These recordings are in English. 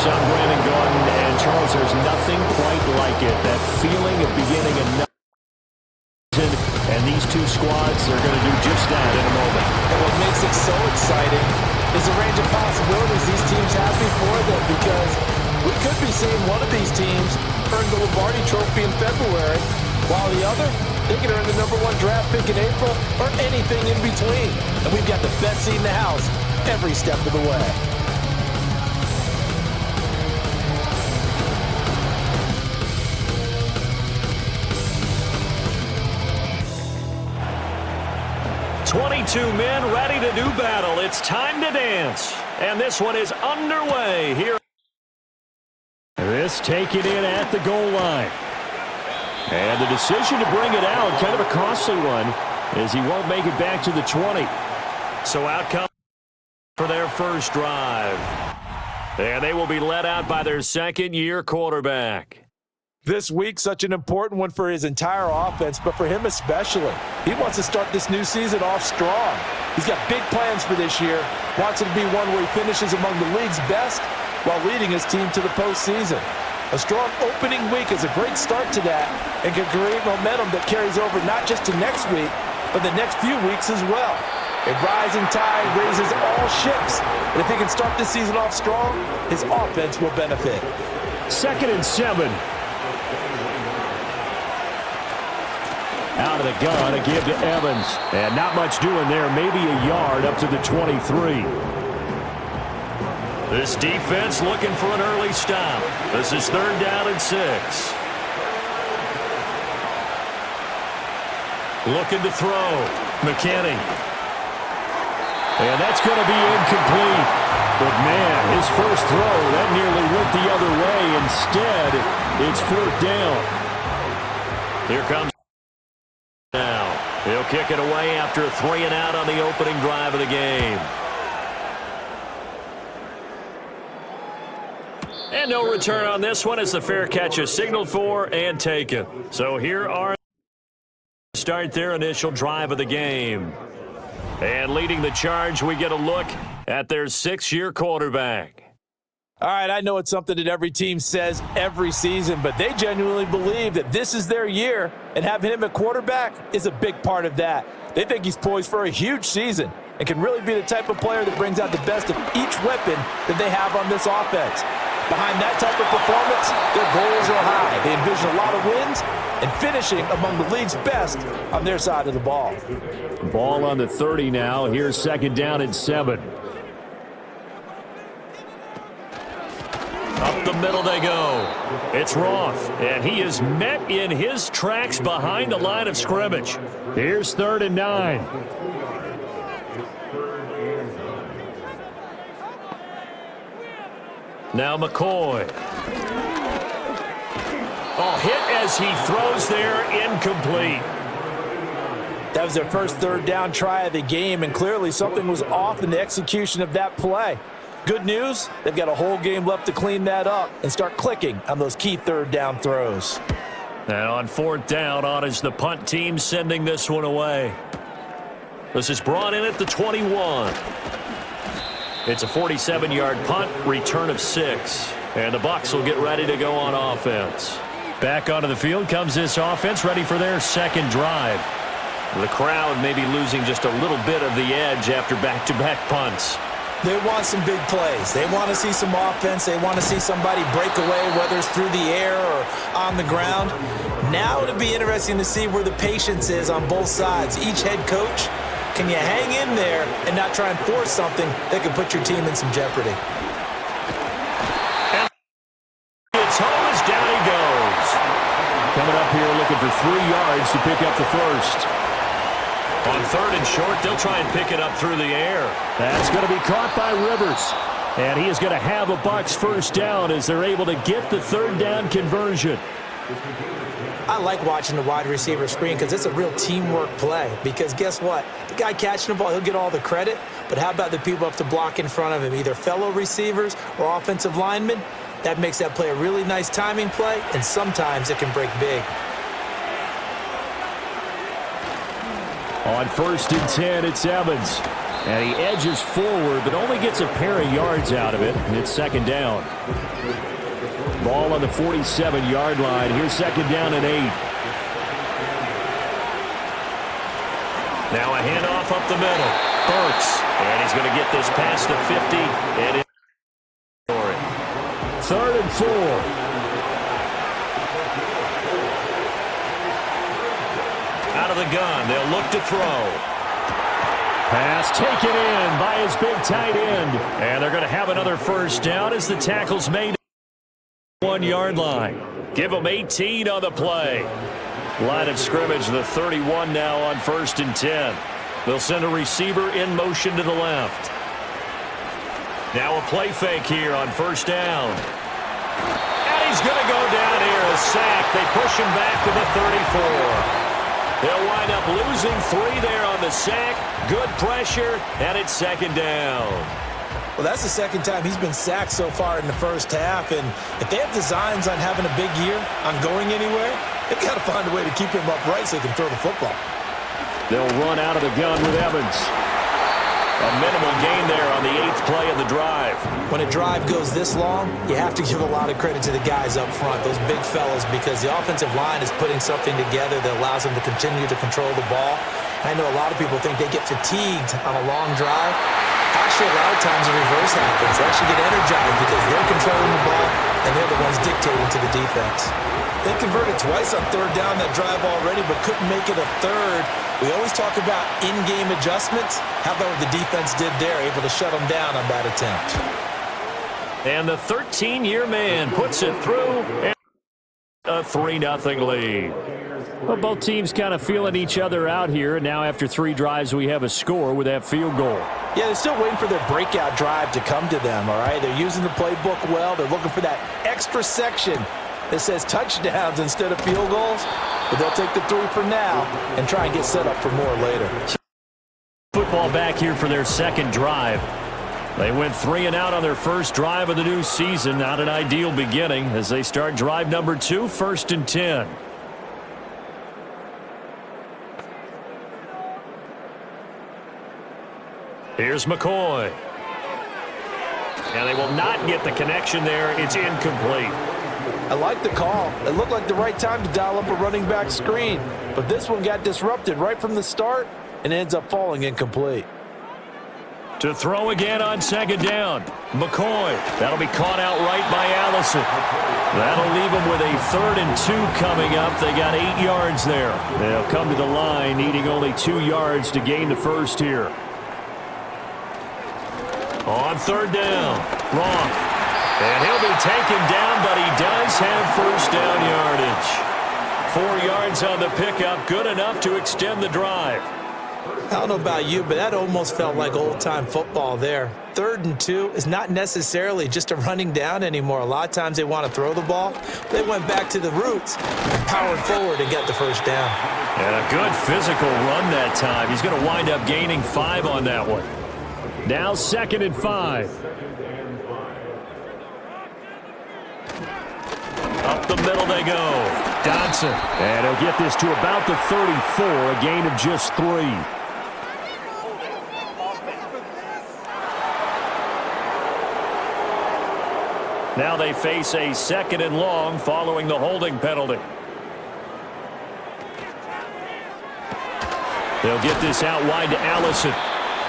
I'm Brandon Gordon, and Charles, there's nothing quite like it. That feeling of beginning another season, and these two squads are going to do just that in a moment. And what makes it so exciting is the range of possibilities these teams have before them, because we could be seeing one of these teams earn the Lombardi Trophy in February, while the other, they could earn the #1 draft pick in April or anything in between. And we've got the best seat in the house every step of the way. "22 men ready to do battle. It's time to dance." And this one is underway here. This taken in at the goal line. And the decision to bring it out, kind of a costly one, as he won't make it back to the 20. So out comes for their first drive. And they will be led out by their second-year quarterback. This week, such an important one for his entire offense, but for him especially. He wants to start this new season off strong. He's got big plans for this year, wants it to be one where he finishes among the league's best while leading his team to the postseason. A strong opening week is a great start to that and can create momentum that carries over not just to next week, but the next few weeks as well. A rising tide raises all ships, and if he can start this season off strong, his offense will benefit. 2nd and 7. Out of the gun, a give to Evans. And not much doing there, maybe a yard up to the 23. This defense looking for an early stop. This is 3rd down and 6. Looking to throw. McKinney. And that's going to be incomplete. But, man, his first throw, that nearly went the other way. Instead, it's 4th down. Here comes now. He'll kick it away after a 3 and out on the opening drive of the game. And no return on this one as the fair catch is signaled for and taken. So here are start their initial drive of the game. And leading the charge, we get a look at their 6-year quarterback. All right, I know it's something that every team says every season, but they genuinely believe that this is their year, and having him at quarterback is a big part of that. They think he's poised for a huge season and can really be the type of player that brings out the best of each weapon that they have on this offense. Behind that type of performance, their goals are high. They envision a lot of wins and finishing among the league's best on their side of the ball. Ball on the 30 now. Here's 2nd down and 7. Up the middle they go. It's Roth, and he is met in his tracks behind the line of scrimmage. Here's 3rd and 9. Now McCoy. Oh, hit as he throws there, incomplete. That was their first 3rd down try of the game, and clearly something was off in the execution of that play. Good news, they've got a whole game left to clean that up and start clicking on those key 3rd down throws. Now on 4th down, on is the punt team sending this one away. This is brought in at the 21. It's a 47-yard punt, return of 6. And the Bucs will get ready to go on offense. Back onto the field comes this offense, ready for their 2nd drive. The crowd may be losing just a little bit of the edge after back-to-back punts. They want some big plays. They want to see some offense. They want to see somebody break away, whether it's through the air or on the ground. Now it'll be interesting to see where the patience is on both sides. Each head coach, can you hang in there and not try and force something that could put your team in some jeopardy? And it's home as down he goes. Coming up here looking for 3 yards to pick up the first. On 3rd and short, they'll try and pick it up through the air. That's going to be caught by Rivers. And he is going to have a Bucs first down as they're able to get the 3rd down conversion. I like watching the wide receiver screen because it's a real teamwork play. Because guess what? The guy catching the ball, he'll get all the credit. But how about the people up to block in front of him, either fellow receivers or offensive linemen? That makes that play a really nice timing play, and sometimes it can break big. On 1st and 10, it's Evans. And he edges forward, but only gets a pair of yards out of it, and it's second down. Ball on the 47-yard line. Here's second down and 8. Now a handoff up the middle. Burks, and he's going to get this past the 50, and it's for it. Third and 4. Out of the gun, they'll look to throw. Pass taken in by his big tight end. And they're going to have another first down as the tackle's made. 1-yard line. Give them 18 on the play. Line of scrimmage, the 31 now on 1st and 10. They'll send a receiver in motion to the left. Now a play fake here on 1st down. And he's going to go down here, a sack. They push him back to the 34. They'll wind up losing 3 there on the sack. Good pressure, and it's second down. Well, that's the second time he's been sacked so far in the first half. And if they have designs on having a big year, on going anywhere, they've got to find a way to keep him upright so they can throw the football. They'll run out of the gun with Evans. A minimal gain there on the 8th play of the drive. When a drive goes this long, you have to give a lot of credit to the guys up front, those big fellas, because the offensive line is putting something together that allows them to continue to control the ball. I know a lot of people think they get fatigued on a long drive. Actually, a lot of times the reverse happens. They actually get energized because they're controlling the ball, and they're the ones dictating to the defense. They converted twice on 3rd down that drive already, but couldn't make it a 3rd. We always talk about in-game adjustments. How about what the defense did there, able to shut them down on that attempt. And the 13-year man puts it through, and a 3-0 lead. Well, both teams kind of feeling each other out here, and now after 3 drives, we have a score with that field goal. Yeah, they're still waiting for their breakout drive to come to them, all right? They're using the playbook well. They're looking for that extra section that says touchdowns instead of field goals. But they'll take the 3 for now and try and get set up for more later. Football back here for their second drive. They went 3 and out on their first drive of the new season. Not an ideal beginning as they start drive number 2, 1st and 10. Here's McCoy. And they will not get the connection there. It's incomplete. I like the call. It looked like the right time to dial up a running back screen. But this one got disrupted right from the start and ends up falling incomplete. To throw again on second down. McCoy. That'll be caught out right by Allison. That'll leave them with a 3rd and 2 coming up. They got 8 yards there. They'll come to the line needing only 2 yards to gain the first here. On 3rd down. Roth. And he'll be taken down, but he does have first down yardage. 4 yards on the pickup, good enough to extend the drive. I don't know about you, but that almost felt like old-time football there. 3rd and 2 is not necessarily just a running down anymore. A lot of times they want to throw the ball. They went back to the roots and powered forward and got the first down. And a good physical run that time. He's going to wind up gaining 5 on that one. Now 2nd and 5. Up the middle they go. Dodson. And he'll get this to about the 34, a gain of just 3. Now they face a 2nd and long following the holding penalty. They'll get this out wide to Allison.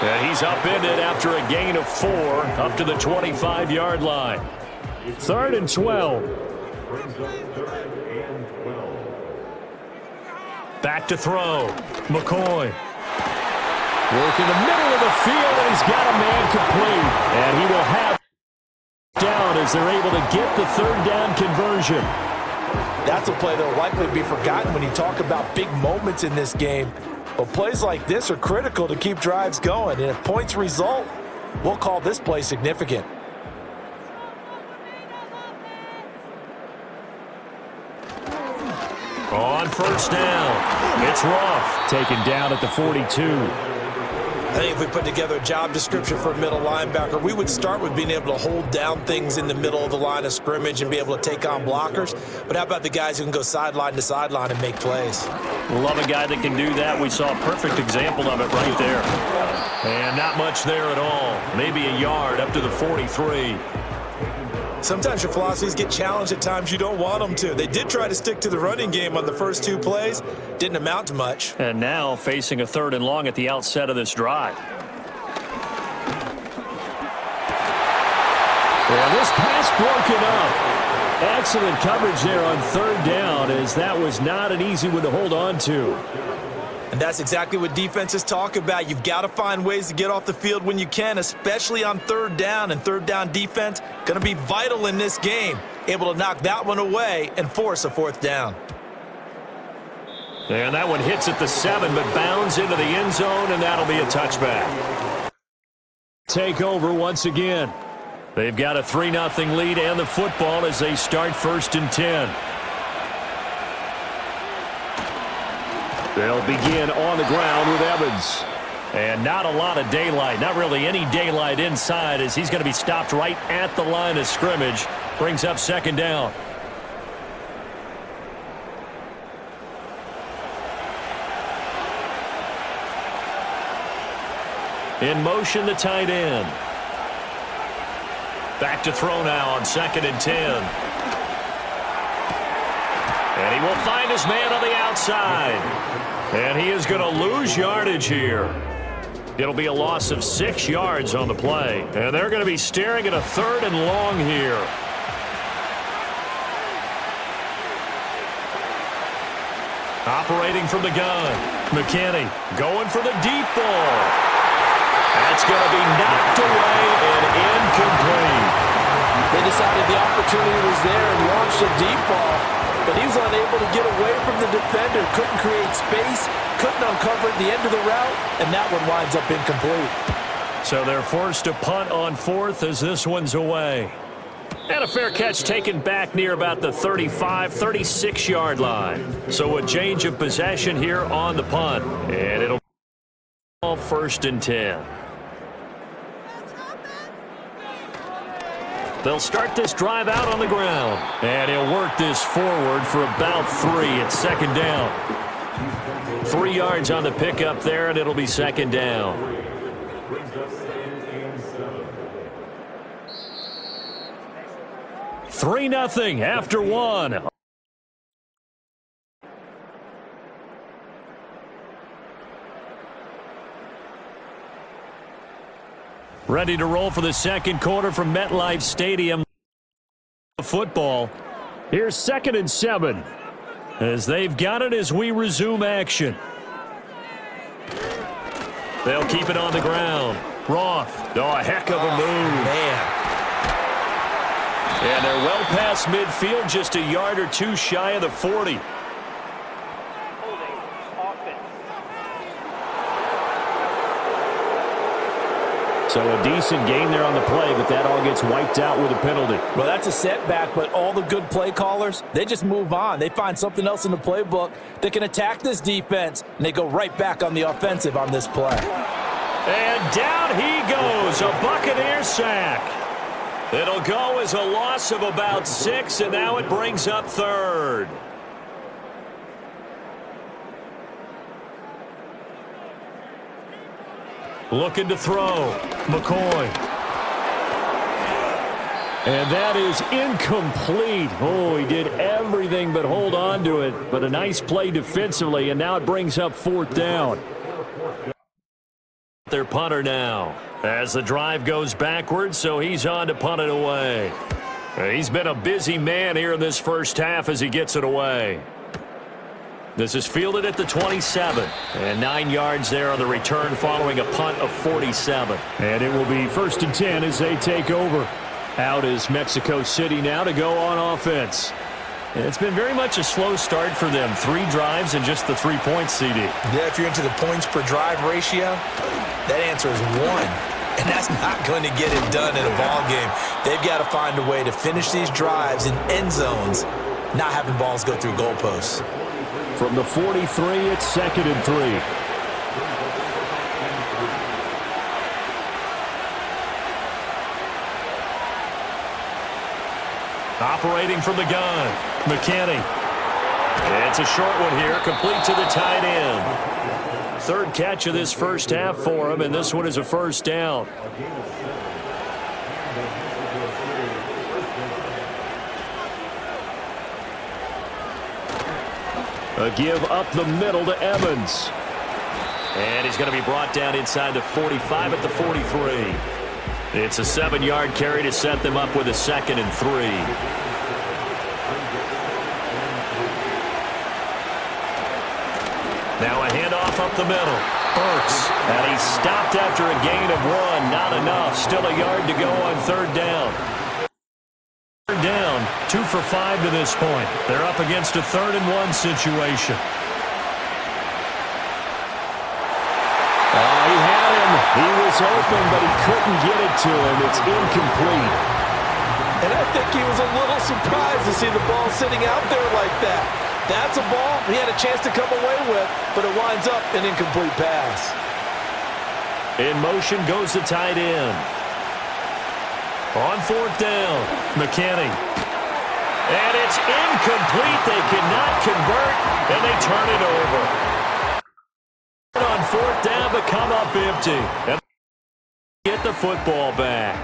And he's upended after a gain of 4 up to the 25-yard line. 3rd and 12. Back to throw. McCoy. Work in the middle of the field, and he's got a man complete. And he will have down as they're able to get the 3rd down conversion. That's a play that will likely be forgotten when you talk about big moments in this game. But plays like this are critical to keep drives going. And if points result, we'll call this play significant. On 1st down, it's Roth taken down at the 42. I think if we put together a job description for a middle linebacker, we would start with being able to hold down things in the middle of the line of scrimmage and be able to take on blockers. But how about the guys who can go sideline to sideline and make plays? Love a guy that can do that. We saw a perfect example of it right there. And not much there at all. Maybe a yard up to the 43. Sometimes your philosophies get challenged at times you don't want them to. They did try to stick to the running game on the first 2 plays. Didn't amount to much. And now facing a 3rd and long at the outset of this drive. And this pass broken up. Excellent coverage there on 3rd down, as that was not an easy one to hold on to. And that's exactly what defenses talk about. You've got to find ways to get off the field when you can, especially on 3rd down. And 3rd down defense going to be vital in this game. Able to knock that one away and force a 4th down. And that one hits at the 7, but bounds into the end zone, and that'll be a touchback. Take over once again. They've got a 3-0 lead and the football as they start 1st and 10. They'll begin on the ground with Evans. And not a lot of daylight, not really any daylight inside, as he's going to be stopped right at the line of scrimmage. Brings up 2nd down. In motion, the tight end. Back to throw now on 2nd and 10. And he will find his man on the outside. And he is going to lose yardage here. It'll be a loss of 6 yards on the play. And they're going to be staring at a 3rd and long here. Operating from the gun. McKinney going for the deep ball. That's going to be knocked away and incomplete. They decided the opportunity was there and launched a deep ball, but he was unable to get away from the defender. Couldn't create space, couldn't uncover at the end of the route, and that one winds up incomplete. So they're forced to punt on 4th as this one's away. And a fair catch taken back near about the 35, 36-yard line. So a change of possession here on the punt. And it'll be 1st and 10. They'll start this drive out on the ground. And he'll work this forward for about 3 at 2nd down. 3 yards on the pickup there, and it'll be 2nd down. Three 0 after 1. Ready to roll for the 2nd quarter from MetLife Stadium. Football. Here's 2nd and 7. As they've got it as we resume action. They'll keep it on the ground. Roth. Oh, a heck of a move. Man. And they're well past midfield, just a yard or 2 shy of the 40. So a decent gain there on the play, but that all gets wiped out with a penalty. Well, that's a setback, but all the good play callers, they just move on. They find something else in the playbook that can attack this defense, and they go right back on the offensive on this play. And down he goes, a Buccaneer sack. It'll go as a loss of about 6, and now it brings up 3rd. Looking to throw. McCoy. And that is incomplete. Oh, he did everything but hold on to it. But a nice play defensively, and now it brings up 4th down. Their punter now. As the drive goes backwards, so he's on to punt it away. He's been a busy man here in this first half as he gets it away. This is fielded at the 27. And 9 yards there on the return following a punt of 47. And it will be 1st and 10 as they take over. Out is Mexico City now to go on offense. And it's been very much a slow start for them. 3 drives and just the 3 points, CD. Yeah, if you're into the points per drive ratio, that answer is 1. And that's not going to get it done in a ball game. They've got to find a way to finish these drives in end zones, not having balls go through goalposts. From the 43, it's 2nd and 3. Operating from the gun, McKinney. It's a short one here, complete to the tight end. Third catch of this first half for him, and this one is a first down. A give up the middle to Evans. And he's going to be brought down inside the 45 at the 43. It's a 7-yard carry to set them up with a 2nd and 3. Now a handoff up the middle. Burks. And he's stopped after a gain of 1. Not enough. Still a yard to go on third down. Third down. 2 for 5 to this point. They're up against a 3rd and 1 situation. He had him. He was open, but he couldn't get it to him. It's incomplete. And I think he was a little surprised to see the ball sitting out there like that. That's a ball he had a chance to come away with, but it winds up an incomplete pass. In motion goes the tight end. On fourth down, McKinney. And it's incomplete. They cannot convert, and they turn it over. On fourth down, but come up empty. And get the football back.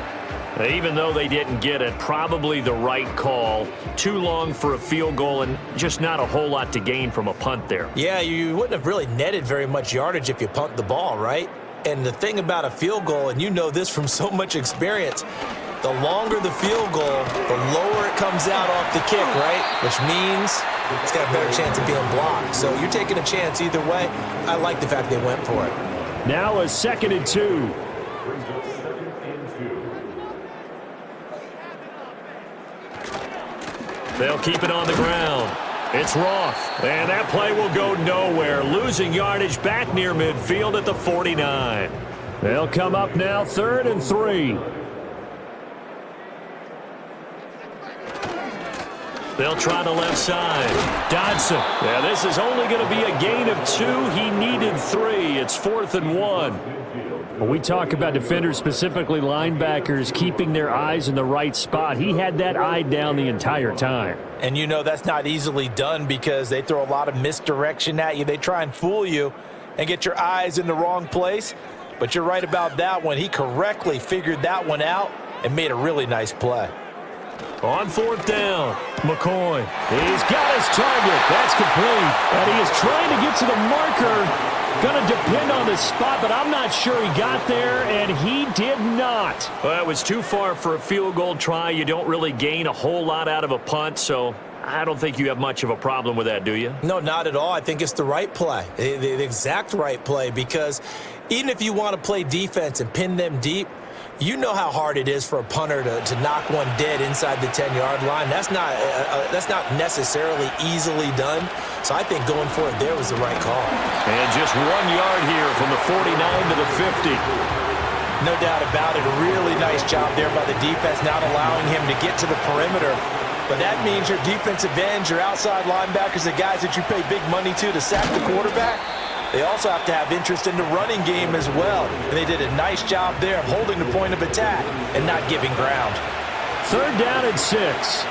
Even though they didn't get it, probably the right call. Too long for a field goal and just not a whole lot to gain from a punt there. Yeah, you wouldn't have really netted very much yardage if you punt the ball, right? And the thing about a field goal, and you know this from so much experience, the longer the field goal, the lower it comes out off the kick, right? Which means it's got a better chance of being blocked. So you're taking a chance either way. I like the fact they went for it. Now a 2nd and 2. They'll keep it on the ground. It's Roth, and that play will go nowhere. Losing yardage back near midfield at the 49. They'll come up now 3rd and 3. They'll try the left side. Dodson. Yeah, this is only going to be a gain of 2. He needed 3. It's 4th and 1. When we talk about defenders, specifically linebackers, keeping their eyes in the right spot, he had that eye down the entire time. And you know that's not easily done because they throw a lot of misdirection at you. They try and fool you and get your eyes in the wrong place. But you're right about that one. He correctly figured that one out and made a really nice play. On fourth down, McCoy. He's got his target. That's complete. And he is trying to get to the marker. Going to depend on the spot, but I'm not sure he got there, and he did not. Well, it was too far for a field goal try. You don't really gain a whole lot out of a punt, so I don't think you have much of a problem with that, do you? No, not at all. I think it's the right play, the exact right play, because even if you want to play defense and pin them deep, you know how hard it is for a punter to knock one dead inside the 10-yard line. That's not necessarily easily done. So I think going for it there was the right call. And just 1 yard here from the 49 to the 50. No doubt about it. A really nice job there by the defense, not allowing him to get to the perimeter. But that means your defensive ends, your outside linebackers, the guys that you pay big money to sack the quarterback, they also have to have interest in the running game as well. And they did a nice job there of holding the point of attack and not giving ground. 3rd down and 6.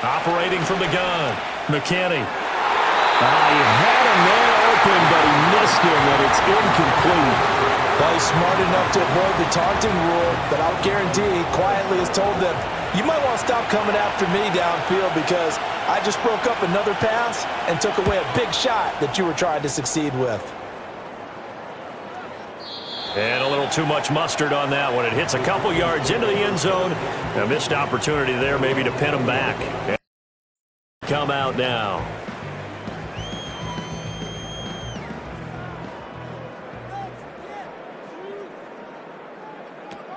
Operating from the gun, McKinney. He had him there open, but he missed him, and it's incomplete. Well, he's smart enough to avoid the taunting rule, but I'll guarantee he quietly has told them, you might want to stop coming after me downfield because I just broke up another pass and took away a big shot that you were trying to succeed with. And a little too much mustard on that one. It hits a couple yards into the end zone. A missed opportunity there maybe to pin him back. Come out now.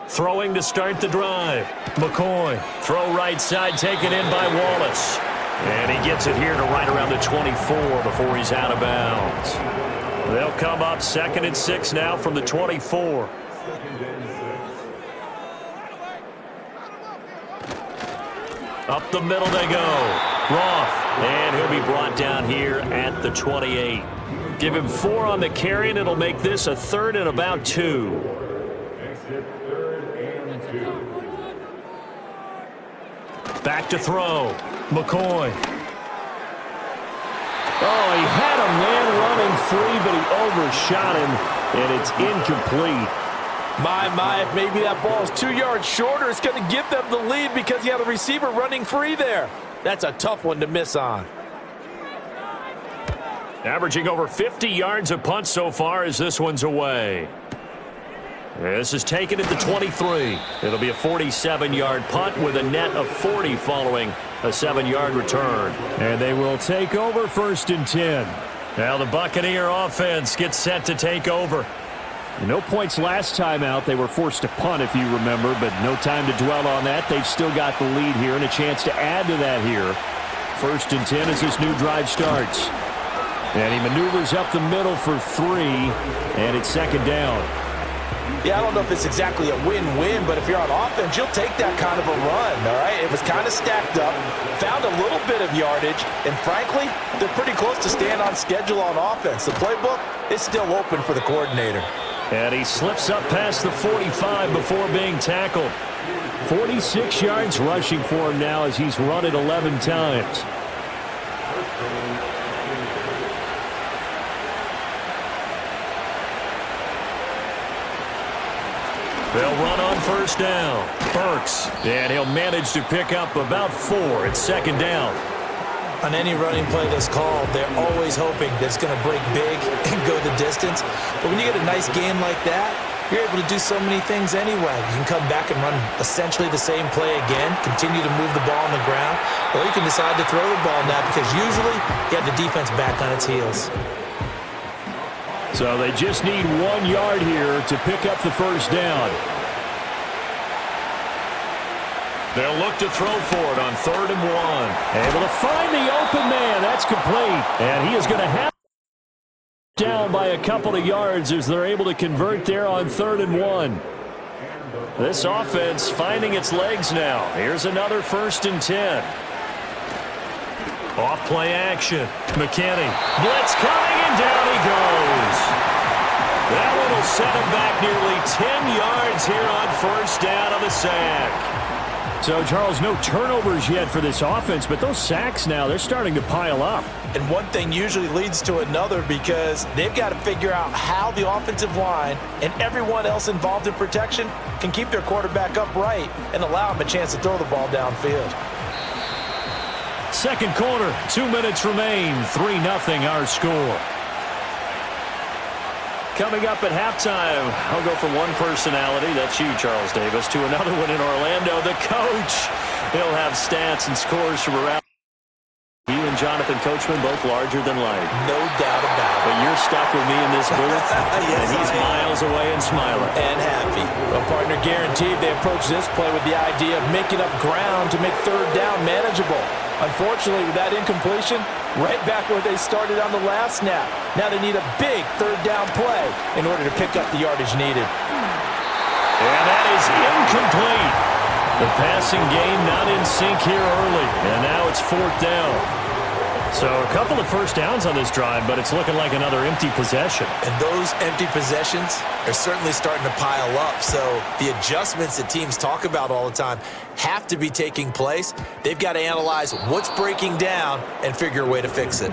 Throwing to start the drive. McCoy. Throw right side taken in by Wallace. And he gets it here to right around the 24 before he's out of bounds. They'll come up 2nd and 6 now from the 24. Up the middle they go. Roth. And he'll be brought down here at the 28. Give him 4 on the carry, and it'll make this a 3rd and about 2. Back to throw. McCoy. Oh, he had a man running free, but he overshot him, and it's incomplete. My, if maybe that ball is 2 yards shorter, it's going to give them the lead because you have a receiver running free there. That's a tough one to miss on. Averaging over 50 yards a punt so far as this one's away. This is taken at the 23. It'll be a 47-yard punt with a net of 40 following a 7-yard return. And they will take over 1st and 10. Now the Buccaneer offense gets set to take over. No points last time out. They were forced to punt, if you remember, but no time to dwell on that. They've still got the lead here and a chance to add to that here. 1st and 10 as this new drive starts. And he maneuvers up the middle for 3, and it's 2nd down. Yeah, I don't know if it's exactly a win-win, but if you're on offense, you'll take that kind of a run, all right? It was kind of stacked up, found a little bit of yardage, and frankly, they're pretty close to staying on schedule on offense. The playbook is still open for the coordinator. And he slips up past the 45 before being tackled. 46 yards rushing for him now as he's run it 11 times. They'll run on 1st down. Burks, and he'll manage to pick up about 4. It's 2nd down. On any running play that's called, they're always hoping that it's going to break big and go the distance. But when you get a nice game like that, you're able to do so many things anyway. You can come back and run essentially the same play again, continue to move the ball on the ground, or you can decide to throw the ball now because usually you have the defense back on its heels. So they just need 1 yard here to pick up the 1st down. They'll look to throw for it on 3rd and 1. Able to find the open man. That's complete. And he is going to have down by a couple of yards as they're able to convert there on 3rd and 1. This offense finding its legs now. Here's another 1st and 10. Off play action. McKinney. Blitz coming, and down he goes. That one will set him back nearly 10 yards here on 1st down of the sack. So, Charles, no turnovers yet for this offense, but those sacks now, they're starting to pile up. And one thing usually leads to another because they've got to figure out how the offensive line and everyone else involved in protection can keep their quarterback upright and allow him a chance to throw the ball downfield. 2nd quarter, 2 minutes remain, 3-0 our score. Coming up at halftime, I'll go from one personality, that's you, Charles Davis, to another one in Orlando, the coach. He'll have stats and scores from around. You and Jonathan Coachman both larger than life. No doubt about it. But you're stuck with me in this booth, yes, and he's miles away and smiling. And happy. A partner guaranteed they approach this play with the idea of making up ground to make 3rd down manageable. Unfortunately, with that incompletion, right back where they started on the last snap. Now they need a big 3rd down play in order to pick up the yardage needed. And that is incomplete. The passing game not in sync here early, and now it's 4th down. So a couple of 1st downs on this drive, but it's looking like another empty possession. And those empty possessions are certainly starting to pile up. So the adjustments that teams talk about all the time have to be taking place. They've got to analyze what's breaking down and figure a way to fix it.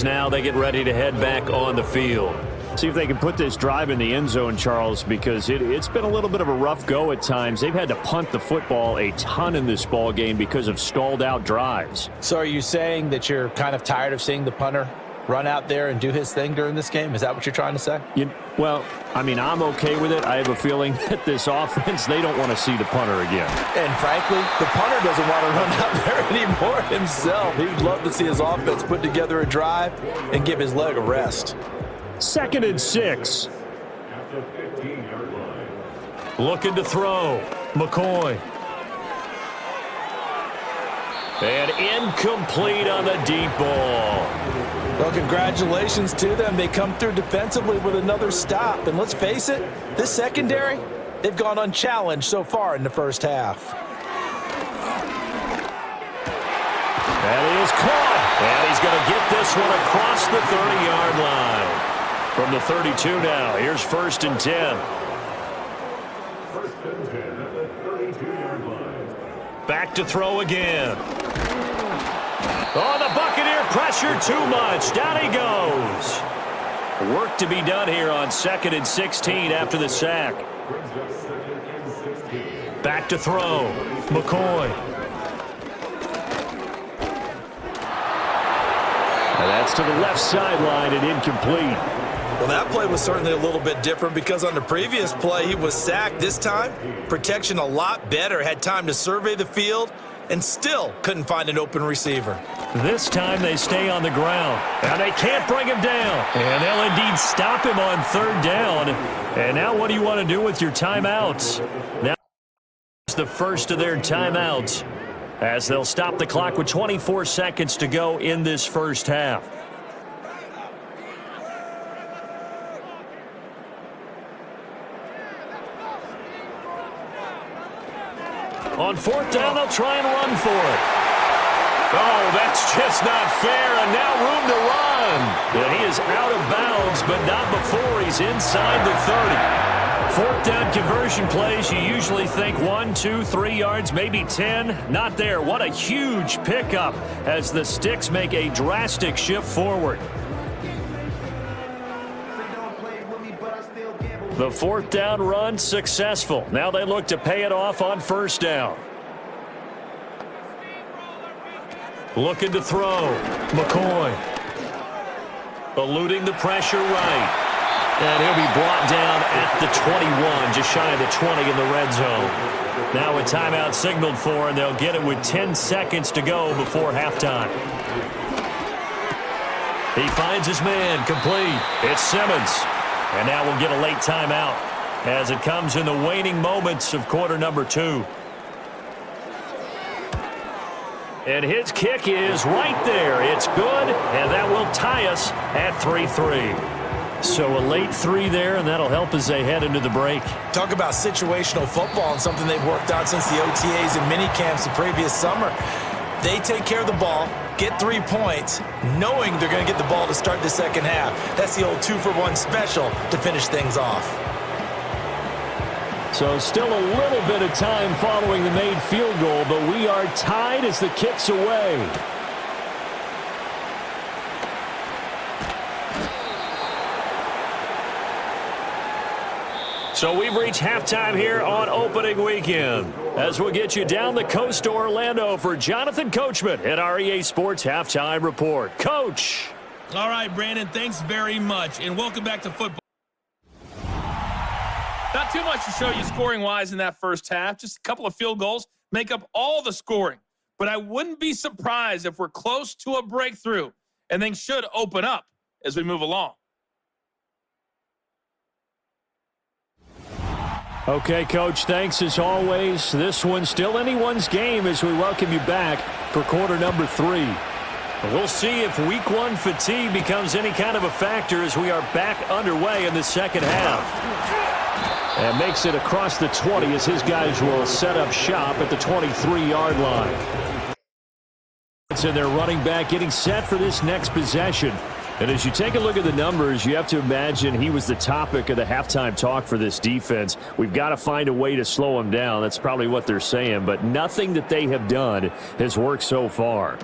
Now they get ready to head back on the field. See if they can put this drive in the end zone, Charles, because it's been a little bit of a rough go at times. They've had to punt the football a ton in this ball game because of stalled out drives. So are you saying that you're kind of tired of seeing the punter run out there and do his thing during this game? Is that what you're trying to say? Well, I mean, I'm okay with it. I have a feeling that this offense, they don't want to see the punter again. And frankly, the punter doesn't want to run out there anymore himself. He'd love to see his offense put together a drive and give his leg a rest. 2nd and 6. Looking to throw. McCoy. And incomplete on the deep ball. Well, congratulations to them. They come through defensively with another stop. And let's face it, this secondary, they've gone unchallenged so far in the 1st half. And he is caught. And he's going to get this one across the 30-yard line. From the 32 now, here's 1st and 10. Back to throw again. Oh, the Buccaneer pressure too much. Down he goes. Work to be done here on 2nd and 16 after the sack. Back to throw. McCoy. And that's to the left sideline and incomplete. Well, that play was certainly a little bit different because on the previous play, he was sacked. This time, protection a lot better. Had time to survey the field and still couldn't find an open receiver. This time they stay on the ground. And they can't bring him down. And they'll indeed stop him on 3rd down. And now what do you want to do with your timeouts? Now it's the first of their timeouts as they'll stop the clock with 24 seconds to go in this first half. On 4th down, they'll try and run for it. Oh, that's just not fair, and now room to run. And he is out of bounds, but not before he's inside the 30. 4th down conversion plays, you usually think 1, 2, 3 yards, maybe 10. Not there. What a huge pickup as the Sticks make a drastic shift forward. The 4th down run successful. Now they look to pay it off on 1st down. Looking to throw. McCoy. Eluding the pressure right. And he'll be brought down at the 21, just shy of the 20 in the red zone. Now a timeout signaled for, and they'll get it with 10 seconds to go before halftime. He finds his man, complete. It's Simmons. And now we'll get a late timeout as it comes in the waning moments of quarter number 2. And his kick is right there. It's good, and that will tie us at 3-3. So a late 3 there, and that'll help as they head into the break. Talk about situational football and something they've worked out since the OTAs and mini camps the previous summer. They take care of the ball, get 3 points, knowing they're going to get the ball to start the second half. That's the old 2-for-1 special to finish things off. So still a little bit of time following the made field goal, but we are tied as the kick's away. So we've reached halftime here on opening weekend. As we'll get you down the coast to Orlando for Jonathan Coachman at REA Sports Halftime Report. Coach. All right, Brandon, thanks very much, and welcome back to football. Not too much to show you scoring-wise in that first half. Just a couple of field goals make up all the scoring. But I wouldn't be surprised if we're close to a breakthrough, and things should open up as we move along. Okay, Coach, thanks as always. This one's still anyone's game as we welcome you back for quarter number 3. We'll see if week 1 fatigue becomes any kind of a factor as we are back underway in the second half. And makes it across the 20 as his guys will set up shop at the 23-yard line. And their running back getting set for this next possession. And as you take a look at the numbers, you have to imagine he was the topic of the halftime talk for this defense. We've got to find a way to slow him down. That's probably what they're saying. But nothing that they have done has worked so far.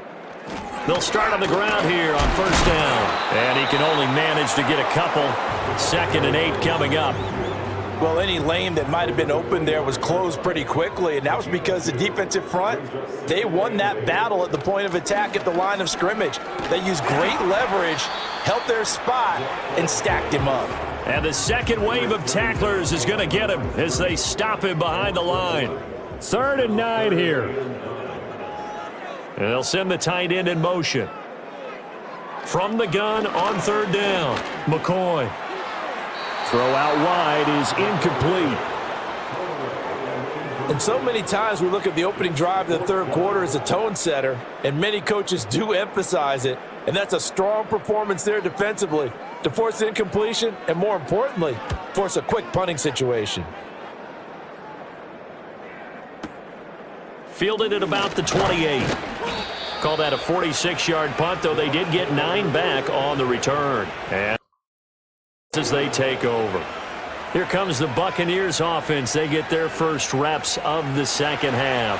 They'll start on the ground here on 1st down. And he can only manage to get a couple. 2nd and 8 coming up. Well, any lane that might have been open there was closed pretty quickly, and that was because the defensive front, they won that battle at the point of attack at the line of scrimmage. They used great leverage, helped their spot, and stacked him up. And the second wave of tacklers is going to get him as they stop him behind the line. 3rd and 9 here. And they'll send the tight end in motion. From the gun on 3rd down, McCoy. Throw out wide is incomplete. And so many times we look at the opening drive of the third quarter as a tone setter, and many coaches do emphasize it. And that's a strong performance there defensively to force incompletion and, more importantly, force a quick punting situation. Fielded at about the 28. Call that a 46-yard punt, though they did get 9 back on the return. And as they take over. Here comes the Buccaneers offense. They get their first reps of the second half.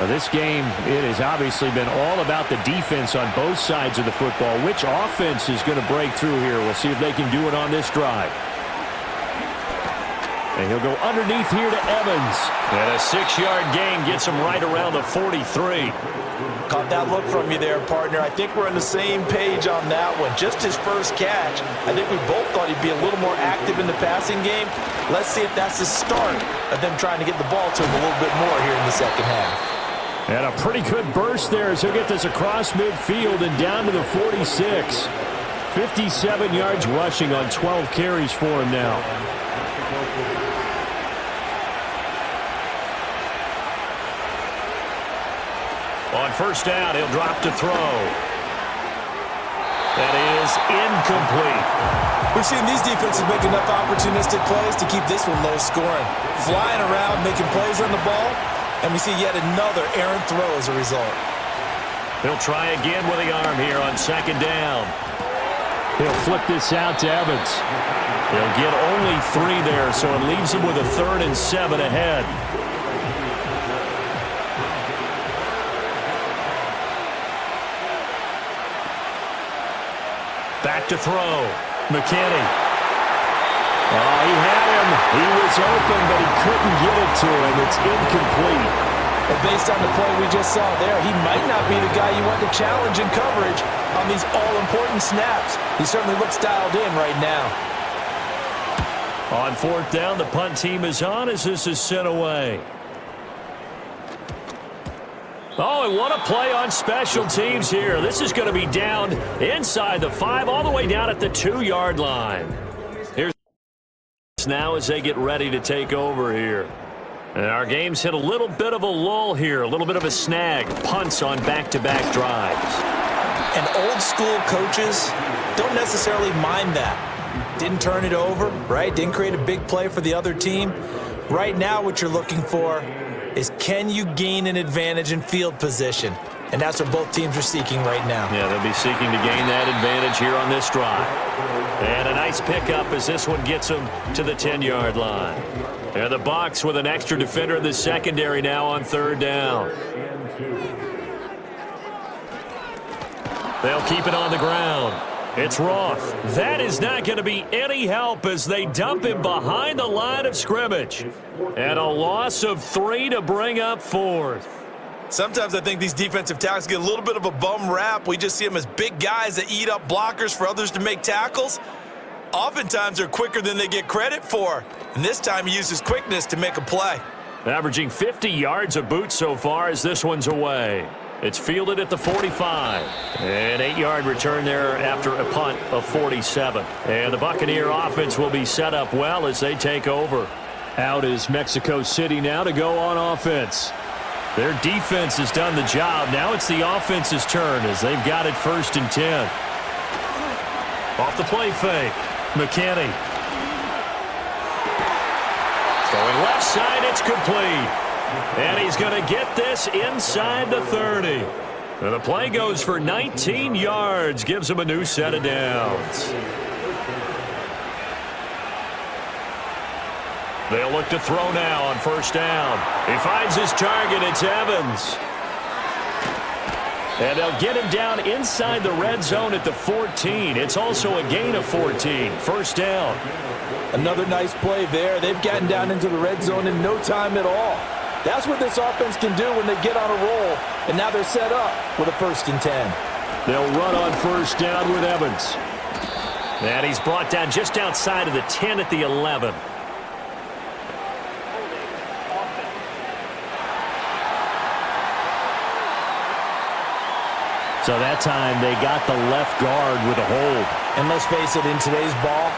This game, it has obviously been all about the defense on both sides of the football. Which offense is going to break through here? We'll see if they can do it on this drive. And he'll go underneath here to Evans. And a 6-yard gain gets him right around the 43. Caught that look from you there, partner. I think we're on the same page on that one. Just his first catch. I think we both thought he'd be a little more active in the passing game. Let's see if that's the start of them trying to get the ball to him a little bit more here in the second half. And a pretty good burst there as he'll get this across midfield and down to the 46. 57 yards rushing on 12 carries for him now. On first down, he'll drop to throw. That is incomplete. We've seen these defenses make enough opportunistic plays to keep this one low scoring. Flying around, making plays on the ball, and we see yet another errant throw as a result. He'll try again with the arm here on second down. He'll flip this out to Evans. He'll get only 3 there, so it leaves him with a 3rd and 7 ahead. Back to throw. McKinney. Oh, he had him. He was open, but he couldn't get it to him. It's incomplete. But based on the play we just saw there, he might not be the guy you want to challenge in coverage on these all-important snaps. He certainly looks dialed in right now. On 4th down, the punt team is on as this is sent away. Oh, and what a play on special teams here. This is going to be down inside the 5, all the way down at the 2-yard line. Here's now as they get ready to take over here. And our game's hit a little bit of a lull here, a little bit of a snag. Punts on back-to-back drives. And old-school coaches don't necessarily mind that. Didn't turn it over, right? Didn't create a big play for the other team. Right now what you're looking for is, can you gain an advantage in field position? And that's what both teams are seeking right now. Yeah, they'll be seeking to gain that advantage here on this drive. And a nice pickup as this one gets them to the 10-yard line. And the Bucs with an extra defender in the secondary now on 3rd down. They'll keep it on the ground. It's Roth. That is not going to be any help as they dump him behind the line of scrimmage. And a loss of 3 to bring up 4th. Sometimes I think these defensive tackles get a little bit of a bum rap. We just see them as big guys that eat up blockers for others to make tackles. Oftentimes they're quicker than they get credit for. And this time he uses quickness to make a play. Averaging 50 yards a boot so far as this one's away. It's fielded at the 45. An 8-yard return there after a punt of 47. And the Buccaneer offense will be set up well as they take over. Out is Mexico City now to go on offense. Their defense has done the job. Now it's the offense's turn as they've got it 1st and 10. Off the play fake. McKinney. Throwing left side, it's complete. And he's going to get this inside the 30. And the play goes for 19 yards, gives him a new set of downs. They'll look to throw now on 1st down. He finds his target. It's Evans. And they'll get him down inside the red zone at the 14. It's also a gain of 14. 1st down. Another nice play there. They've gotten down into the red zone in no time at all. That's what this offense can do when they get on a roll. And now they're set up with a 1st and 10. They'll run on 1st down with Evans. And he's brought down just outside of the 10 at the 11. So that time they got the left guard with a hold. And let's face it, in today's ball,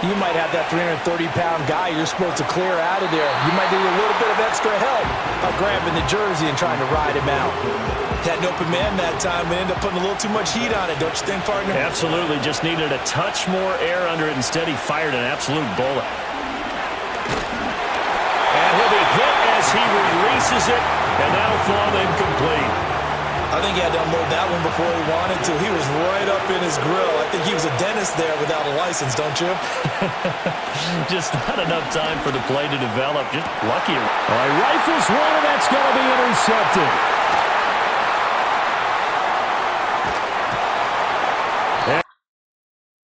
you might have that 330-pound guy you're supposed to clear out of there. You might need a little bit of extra help by grabbing the jersey and trying to ride him out. Had an open man that time, but ended up putting a little too much heat on it, don't you think, partner? Absolutely. Just needed a touch more air under it. Instead, he fired an absolute bullet. And he'll be hit as he releases it, and that'll fall incomplete. I think he had to unload that one before he wanted to. He was right up in his grill. I think he was a dentist there without a license, don't you? Just not enough time for the play to develop. Just lucky. All right, rifles one, and that's going to be intercepted.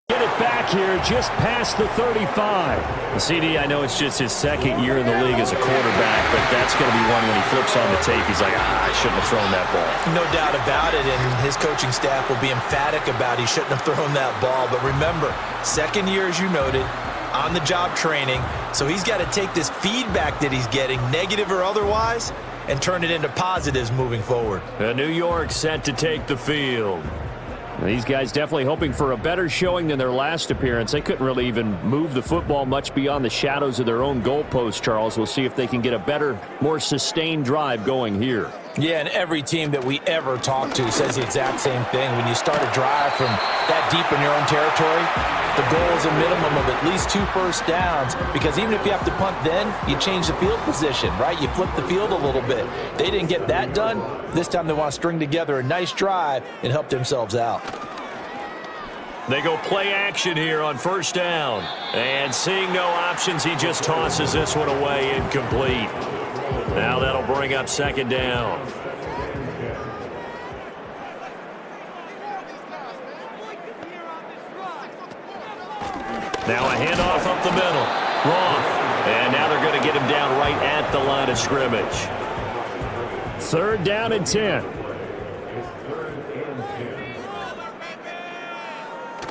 Get it back here just past the 35. The CD, I know it's just his second year in the league as a quarterback, but that's going to be one when he flips on the tape. He's like, I shouldn't have thrown that ball. No doubt about it, and his coaching staff will be emphatic about he shouldn't have thrown that ball. But remember, second year, as you noted, on-the-job training, so he's got to take this feedback that he's getting, negative or otherwise, and turn it into positives moving forward. New York set to take the field. These guys definitely hoping for a better showing than their last appearance. They couldn't really even move the football much beyond the shadows of their own goalpost, Charles. We'll see if they can get a better, more sustained drive going here. Yeah, and every team that we ever talk to says the exact same thing. When you start a drive from that deep in your own territory, the goal is a minimum of at least 2 first downs, because even if you have to punt then, you change the field position, right? You flip the field a little bit. They didn't get that done. This time they want to string together a nice drive and help themselves out. They go play action here on first down. And seeing no options, he just tosses this one away, incomplete. Now that'll bring up second down. Now a handoff up the middle. Roth. And now they're going to get him down right at the line of scrimmage. Third down and 10.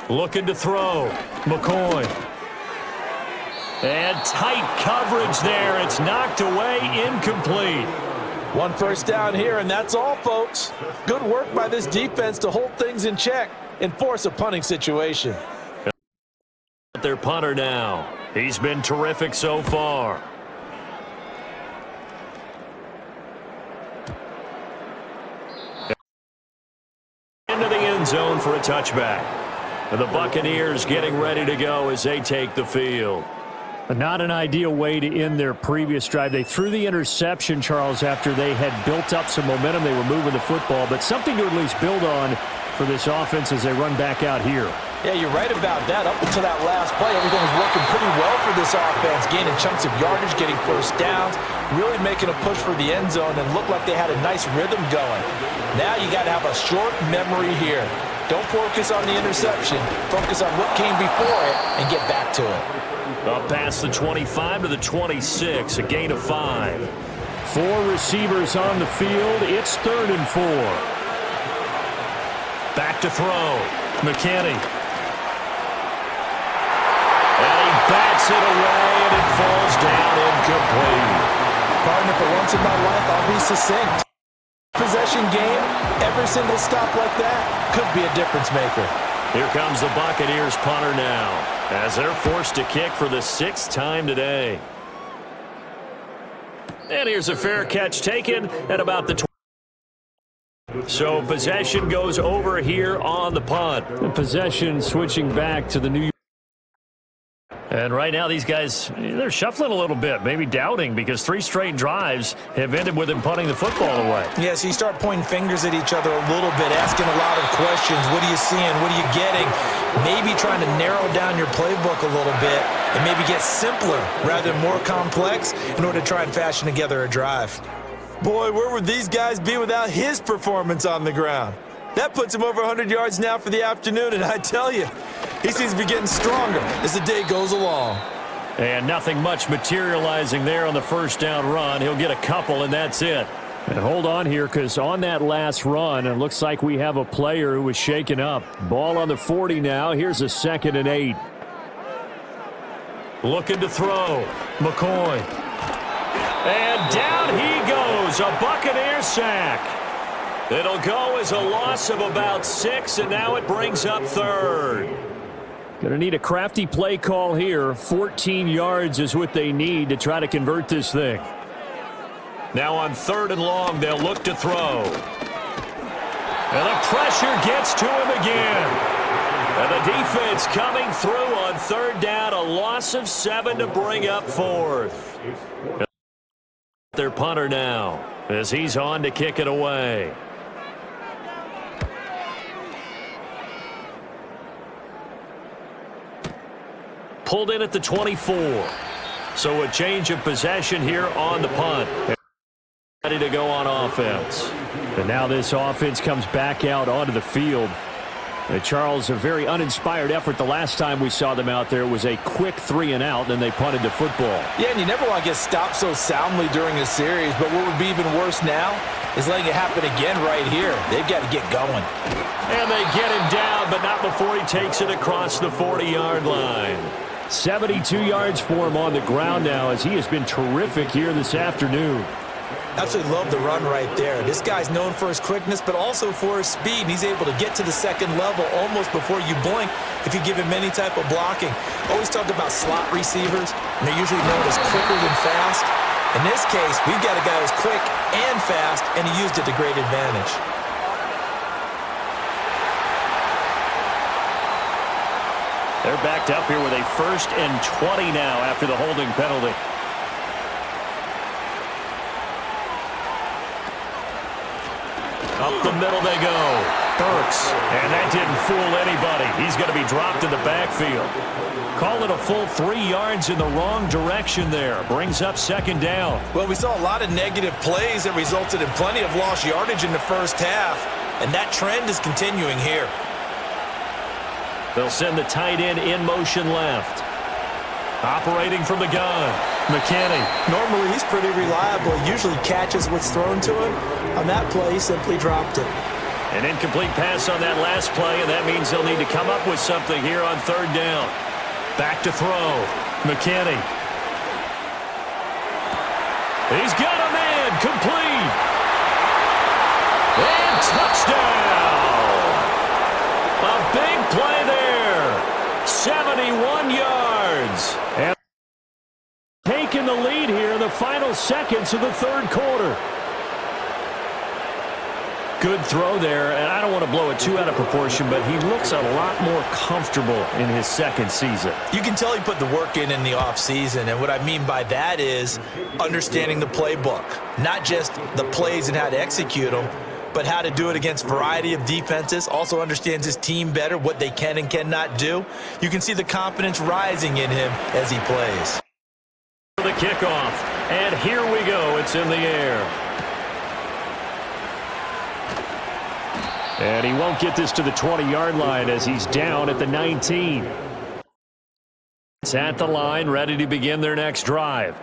Looking to throw. McCoy. And tight coverage there. It's knocked away, incomplete. 1 first down here, and that's all, folks. Good work by this defense to hold things in check and force a punting situation. Their punter now. He's been terrific so far. Into the end zone for a touchback. And the Buccaneers getting ready to go as they take the field. Not an ideal way to end their previous drive. They threw the interception, Charles, after they had built up some momentum. They were moving the football, but something to at least build on for this offense as they run back out here. Yeah, you're right about that. Up until that last play, everything was working pretty well for this offense, gaining chunks of yardage, getting first downs, really making a push for the end zone, and looked like they had a nice rhythm going. Now you got to have a short memory here. Don't focus on the interception. Focus on what came before it and get back to it. Up past the 25 to the 26, a gain of 5. 4 receivers on the field. It's 3rd and 4. Back to throw. McKinney. And he bats it away, and it falls down incomplete. Partner, for once in my life, I'll be succinct. Possession game, every single stop like that could be a difference maker. Here comes the Buccaneers punter now, as they're forced to kick for the 6th time today. And here's a fair catch taken at about the 20. So possession goes over here on the punt. The possession switching back to the New York. And right now these guys, they're shuffling a little bit, maybe doubting, because 3 straight drives have ended with them punting the football away. Yeah, so you start pointing fingers at each other a little bit, asking a lot of questions. What are you seeing? What are you getting? Maybe trying to narrow down your playbook a little bit and maybe get simpler rather than more complex in order to try and fashion together a drive. Boy, where would these guys be without his performance on the ground? That puts him over 100 yards now for the afternoon, and I tell you, he seems to be getting stronger as the day goes along. And nothing much materializing there on the first down run. He'll get a couple, and that's it. And hold on here, because on that last run, it looks like we have a player who was shaken up. Ball on the 40 now. Here's a 2nd and 8. Looking to throw. McCoy. And down he goes. A Buccaneer sack. It'll go as a loss of about 6, and now it brings up 3rd. Going to need a crafty play call here. 14 yards is what they need to try to convert this thing. Now on 3rd and long, they'll look to throw. And the pressure gets to him again. And the defense coming through on 3rd down. A loss of 7 to bring up 4th. Their punter now as he's on to kick it away. pulled in at the 24. So a change of possession here on the punt. Ready to go on offense. And now this offense comes back out onto the field. And Charles, a very uninspired effort the last time we saw them out there. It was a quick 3-and-out, and they punted the football. Yeah, and you never want to get stopped so soundly during a series, but what would be even worse now is letting it happen again right here. They've got to get going. And they get him down, but not before he takes it across the 40-yard line. 72 yards for him on the ground now, as he has been terrific here this afternoon. Absolutely love the run right there. This guy's known for his quickness, but also for his speed. And he's able to get to the second level almost before you blink if you give him any type of blocking. Always talk about slot receivers, and they're usually known as quicker than fast. In this case, we've got a guy who's quick and fast, and he used it to great advantage. They're backed up here with a 1st and 20 now after the holding penalty. Up the middle they go. Burks. And that didn't fool anybody. He's going to be dropped in the backfield. Call it a full 3 yards in the wrong direction there. Brings up 2nd down. Well, we saw a lot of negative plays that resulted in plenty of lost yardage in the first half. And that trend is continuing here. They'll send the tight end in motion left. Operating from the gun. McKinney. Normally, he's pretty reliable. He usually catches what's thrown to him. On that play, he simply dropped it. An incomplete pass on that last play, and that means they'll need to come up with something here on 3rd down. Back to throw. McKinney. He's got a man. Complete. And touchdown. A big play there. 71 yards. And taking the lead here in the final seconds of the 3rd quarter. Good throw there, and I don't want to blow it too out of proportion, but he looks a lot more comfortable in his 2nd season. You can tell he put the work in the offseason, and what I mean by that is understanding the playbook. Not just the plays and how to execute them, but how to do it against a variety of defenses. Also understands his team better, what they can and cannot do. You can see the confidence rising in him as he plays. The kickoff, and here we go. It's in the air. And he won't get this to the 20-yard line as he's down at the 19. It's at the line, ready to begin their next drive.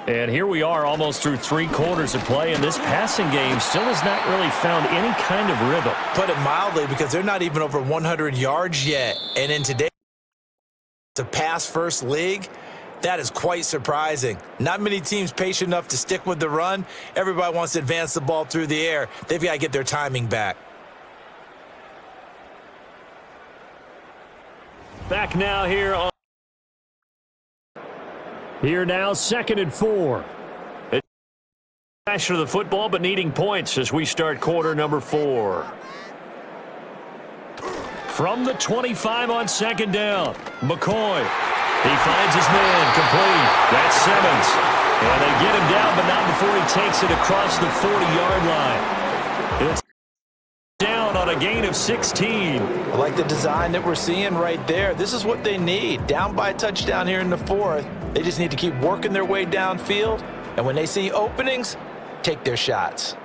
And here we are almost through 3 quarters of play, and this passing game still has not really found any kind of rhythm. Put it mildly, because they're not even over 100 yards yet. And in today's pass-first league, that is quite surprising. Not many teams patient enough to stick with the run. Everybody wants to advance the ball through the air. They've got to get their timing back. Back now here on. Here now, 2nd and 4. Pressure of the football, but needing points as we start quarter number 4. From the 25 on 2nd down, McCoy. He finds his man, complete. That's Simmons. And they get him down, but not before he takes it across the 40-yard line. It's down on a gain of 16. I like the design that we're seeing right there. This is what they need. Down by a touchdown here in the 4th. They just need to keep working their way downfield. And when they see openings, take their shots.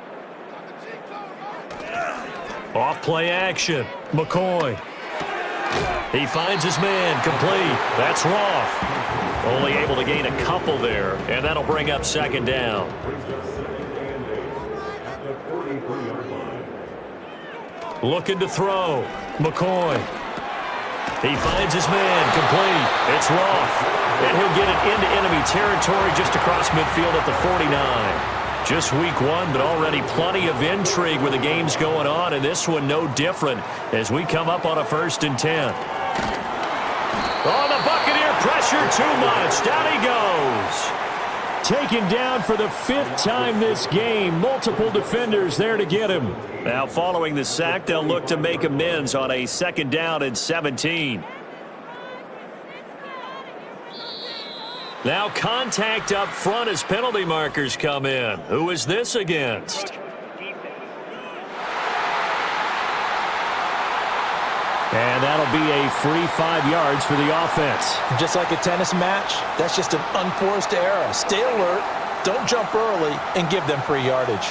Off play action. McCoy. He finds his man, complete. That's Roth. Only able to gain a couple there, and that'll bring up 2nd down. Looking to throw. McCoy. He finds his man, complete. It's Roth. And he'll get it into enemy territory just across midfield at the 49. Just week 1, but already plenty of intrigue with the games going on, and this one no different as we come up on a 1st and 10. Oh, the Buccaneer pressure too much. Down he goes. Taken down for the 5th time this game. Multiple defenders there to get him. Now following the sack, they'll look to make amends on a 2nd down and 17. Now contact up front as penalty markers come in. Who is this against? And that'll be a free 5 yards for the offense. Just like a tennis match, that's just an unforced error. Stay alert, don't jump early, and give them free yardage.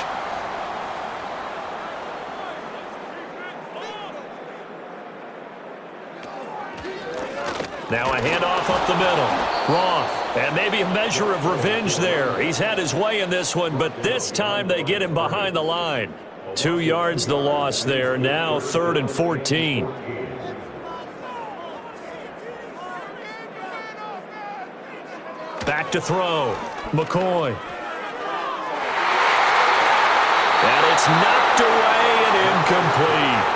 Now a handoff up the middle. Roth, and maybe a measure of revenge there. He's had his way in this one, but this time they get him behind the line. 2 yards the loss there. Now 3rd and 14. Back to throw. McCoy. And it's knocked away and incomplete.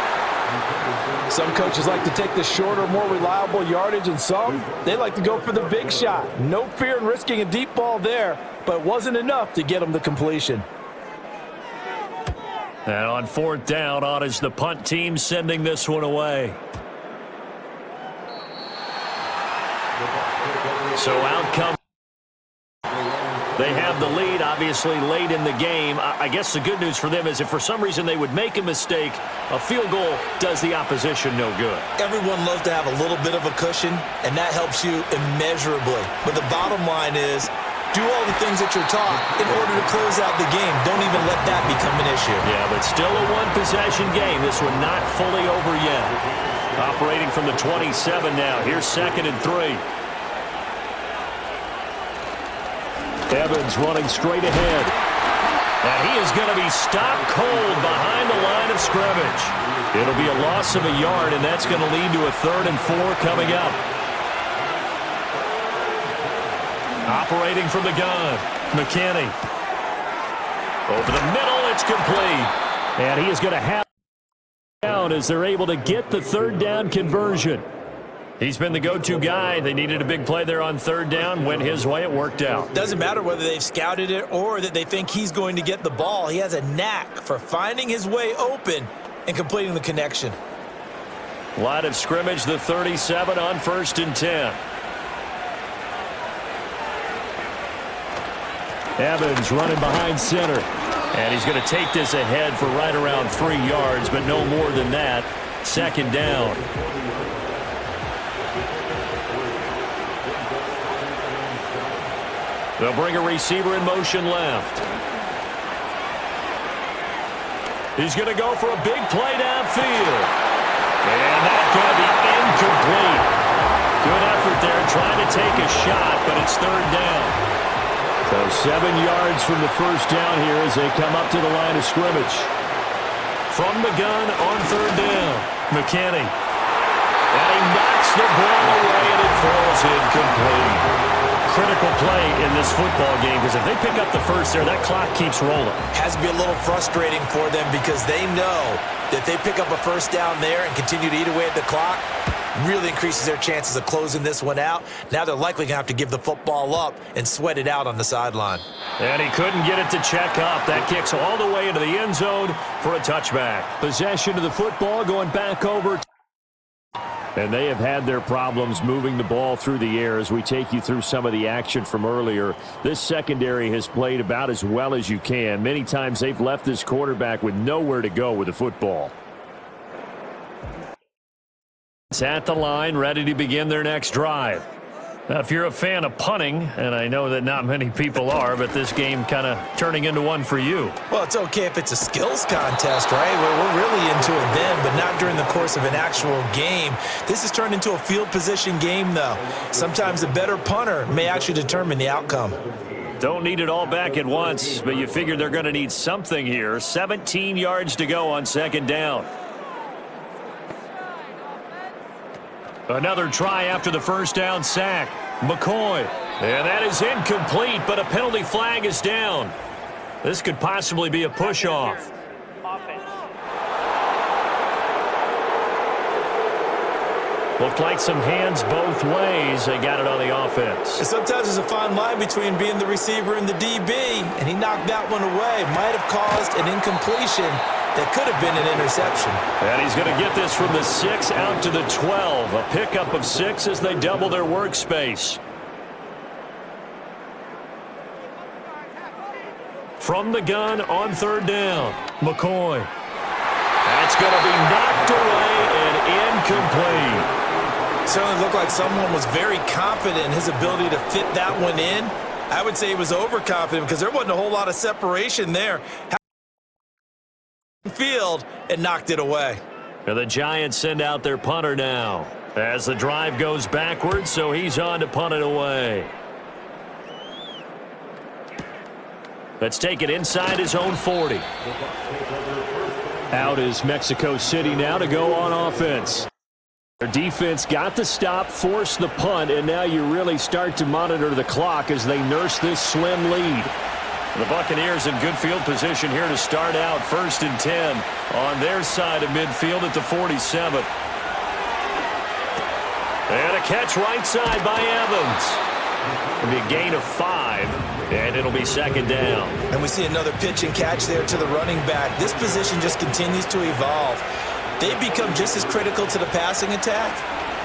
Some coaches like to take the shorter, more reliable yardage, and some, they like to go for the big shot. No fear in risking a deep ball there, but it wasn't enough to get them the completion. And on 4th down, on is the punt team sending this one away. So out comes. They have the lead, obviously, late in the game. I guess the good news for them is if for some reason they would make a mistake, a field goal does the opposition no good. Everyone loves to have a little bit of a cushion, and that helps you immeasurably. But the bottom line is, do all the things that you're taught in order to close out the game. Don't even let that become an issue. Yeah, but still a one-possession game. This one not fully over yet. Operating from the 27 now. Here's 2nd and 3. Evans running straight ahead. And he is going to be stopped cold behind the line of scrimmage. It'll be a loss of a yard, and that's going to lead to a 3rd and 4 coming up. Operating from the gun, McKinney. Over the middle, it's complete. And he is going to have it down as they're able to get the 3rd down conversion. He's been the go-to guy. They needed a big play there on 3rd down. Went his way. It worked out. Doesn't matter whether they've scouted it or that they think he's going to get the ball. He has a knack for finding his way open and completing the connection. Line of scrimmage, the 37 on 1st and 10. Evans running behind center. And he's going to take this ahead for right around 3 yards, but no more than that. 2nd down. They'll bring a receiver in motion left. He's going to go for a big play downfield. And that's going to be incomplete. Good effort there trying to take a shot, but it's 3rd down. So 7 yards from the 1st down here as they come up to the line of scrimmage. From the gun on 3rd down. McKinney. And he knocks the ball away and it falls incomplete. Critical play in this football game because if they pick up the 1st there, that clock keeps rolling. Has to be a little frustrating for them because they know that they pick up a 1st down there and continue to eat away at the clock, really increases their chances of closing this one out. Now they're likely going to have to give the football up and sweat it out on the sideline. And he couldn't get it to check up. That kicks all the way into the end zone for a touchback. Possession of the football going back over. And they have had their problems moving the ball through the air as we take you through some of the action from earlier. This secondary has played about as well as you can. Many times they've left this quarterback with nowhere to go with the football. It's at the line, ready to begin their next drive. Now, if you're a fan of punting, and I know that not many people are, but this game kind of turning into one for you. Well, it's okay if it's a skills contest, right? We're really into it then, but not during the course of an actual game. This has turned into a field position game, though. Sometimes a better punter may actually determine the outcome. Don't need it all back at once, but you figure they're going to need something here. 17 yards to go on 2nd down. Another try after the 1st down sack. McCoy. And that is incomplete, but a penalty flag is down. This could possibly be a push-off. Looked like some hands both ways. They got it on the offense. And sometimes there's a fine line between being the receiver and the DB, and he knocked that one away. Might have caused an incompletion that could have been an interception. And he's going to get this from the 6 out to the 12. A pickup of 6 as they double their workspace. From the gun on 3rd down. McCoy. That's going to be knocked away and incomplete. Certainly looked like someone was very confident in his ability to fit that one in. I would say he was overconfident because there wasn't a whole lot of separation there. Field and knocked it away. And the Giants send out their punter now as the drive goes backwards, so he's on to punt it away. Let's take it inside his own 40. Out is Mexico City now to go on offense. Their defense got the stop, forced the punt, and now you really start to monitor the clock as they nurse this slim lead. The Buccaneers in good field position here to start out 1st and 10 on their side of midfield at the 47. And a catch right side by Evans. It'll be a gain of 5, and it'll be 2nd down. And we see another pitch and catch there to the running back. This position just continues to evolve. They become just as critical to the passing attack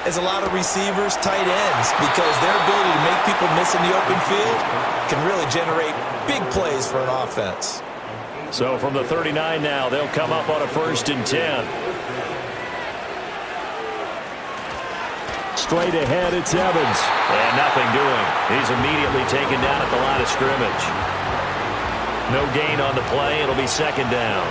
as a lot of receivers, tight ends, because their ability to make people miss in the open field can really generate big plays for an offense. So from the 39 now, they'll come up on a 1st and 10. Straight ahead, it's Evans. And nothing doing. He's immediately taken down at the line of scrimmage. No gain on the play. It'll be 2nd down.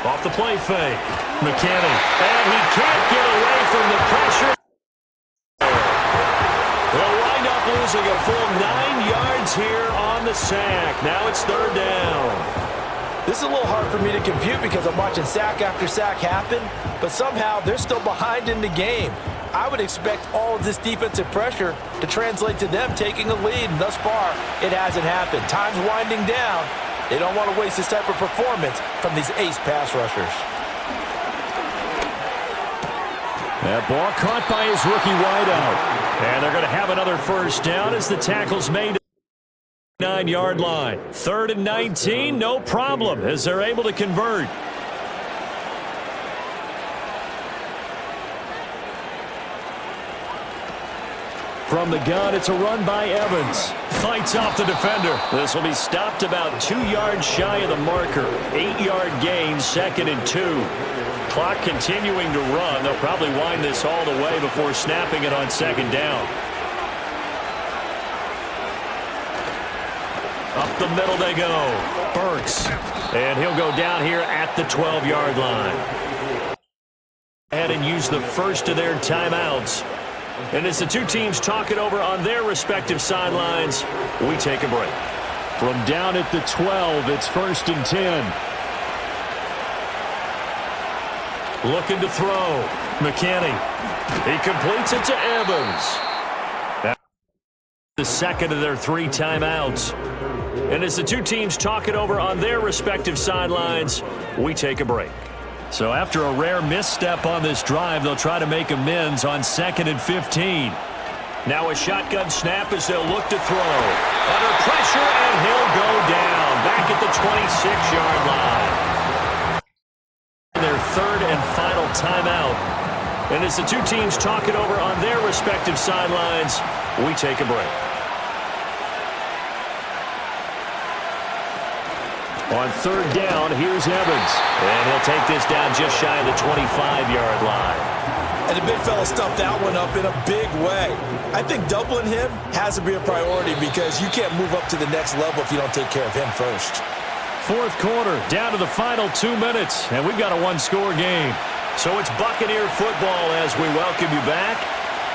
Off the play fake. McKinney. And he can't get away from the pressure. They'll wind up losing a full 9 yards here on the sack. Now it's 3rd down. This is a little hard for me to compute because I'm watching sack after sack happen, but somehow they're still behind in the game. I would expect all of this defensive pressure to translate to them taking a lead, and thus far, it hasn't happened. Time's winding down. They don't want to waste this type of performance from these ace pass rushers. That ball caught by his rookie wideout. And they're going to have another 1st down as the tackle's made at the 9-yard line. 3rd and 19, no problem as they're able to convert. From the gun, it's a run by Evans. Fights off the defender. This will be stopped about 2 yards shy of the marker. 8-yard gain, 2nd and 2. Clock continuing to run. They'll probably wind this all the way before snapping it on 2nd down. Up the middle they go. Burks. And he'll go down here at the 12-yard line. And use the first of their timeouts. And as the two teams talk it over on their respective sidelines, we take a break. From down at the 12, it's 1st and 10. Looking to throw. McKinney. He completes it to Evans. That's the 2nd of their 3 timeouts. And as the two teams talk it over on their respective sidelines, we take a break. So after a rare misstep on this drive, they'll try to make amends on 2nd and 15. Now a shotgun snap as they'll look to throw. Under pressure, and he'll go down. Back at the 26-yard line. Their 3rd and final timeout. And as the two teams talk it over on their respective sidelines, we take a break. On 3rd down, here's Evans. And he'll take this down just shy of the 25-yard line. And the big fella stuffed that one up in a big way. I think doubling him has to be a priority because you can't move up to the next level if you don't take care of him first. 4th quarter, down to the final 2 minutes, and we've got a 1-score game. So it's Buccaneer football as we welcome you back.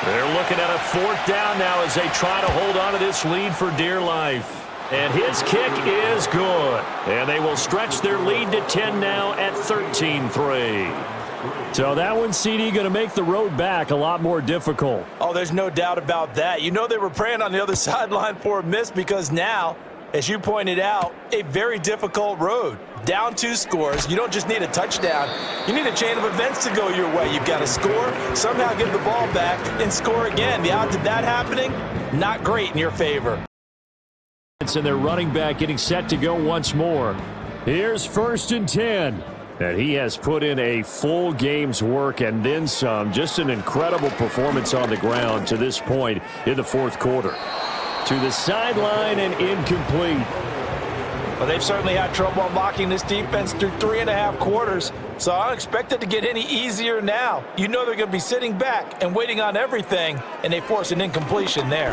They're looking at a 4th down now as they try to hold on to this lead for dear life. And his kick is good. And they will stretch their lead to 10 now at 13-3. So that one, CD, going to make the road back a lot more difficult. Oh, there's no doubt about that. You know they were praying on the other sideline for a miss because now, as you pointed out, a very difficult road. Down 2 scores. You don't just need a touchdown. You need a chain of events to go your way. You've got to score, somehow get the ball back, and score again. The odds of that happening, not great in your favor. And their running back getting set to go once more. Here's 1st and 10. And he has put in a full game's work and then some. Just an incredible performance on the ground to this point in the 4th quarter. To the sideline and incomplete. Well, they've certainly had trouble unlocking this defense through 3.5 quarters, so I don't expect it to get any easier now. You know they're going to be sitting back and waiting on everything, and they force an incompletion there.